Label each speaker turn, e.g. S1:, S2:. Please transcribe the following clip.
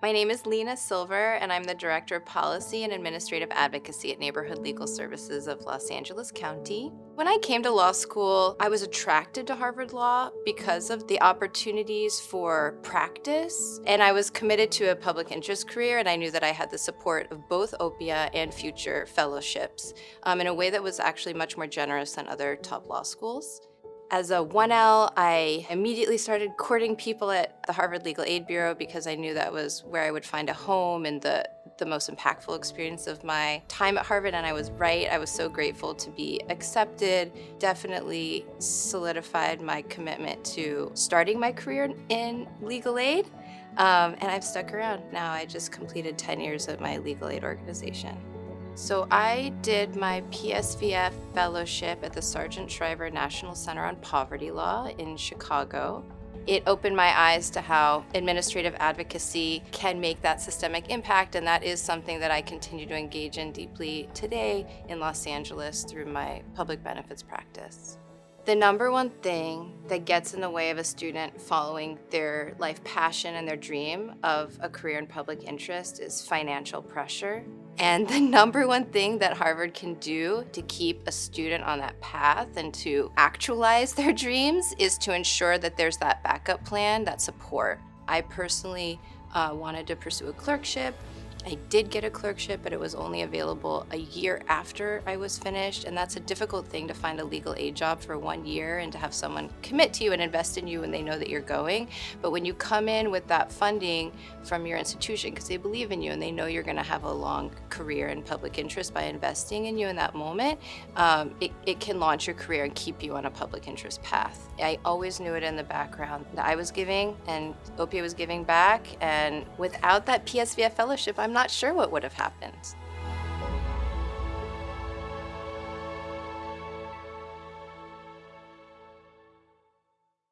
S1: My name is Lena Silver, and I'm the Director of Policy and Administrative Advocacy at Neighborhood Legal Services of Los Angeles County. When I came to law school, I was attracted to Harvard Law because of the opportunities for practice, and I was committed to a public interest career, and I knew that I had the support of both OPIA and future fellowships in a way that was actually much more generous than other top law schools. As a 1L, I immediately started courting people at the Harvard Legal Aid Bureau because I knew that was where I would find a home and the most impactful experience of my time at Harvard, and I was right. I was so grateful to be accepted. Definitely solidified my commitment to starting my career in legal aid, and I've stuck around. Now I just completed 10 years at my legal aid organization. So I did my PSVF Fellowship at the Sargent Shriver National Center on Poverty Law in Chicago. It opened my eyes to how administrative advocacy can make that systemic impact, and that is something that I continue to engage in deeply today in Los Angeles through my public benefits practice. The number one thing that gets in the way of a student following their life passion and their dream of a career in public interest is financial pressure. And the number one thing that Harvard can do to keep a student on that path and to actualize their dreams is to ensure that there's that backup plan, that support. I personally wanted to pursue a clerkship. I did get a clerkship, but it was only available a year after I was finished, and that's a difficult thing to find a legal aid job for 1 year and to have someone commit to you and invest in you when they know that you're going. But when you come in with that funding from your institution, because they believe in you and they know you're going to have a long career in public interest by investing in you in that moment, it can launch your career and keep you on a public interest path. I always knew it in the background that I was giving and OPIA was giving back, and without that PSVF fellowship, I'm not sure what would have happened.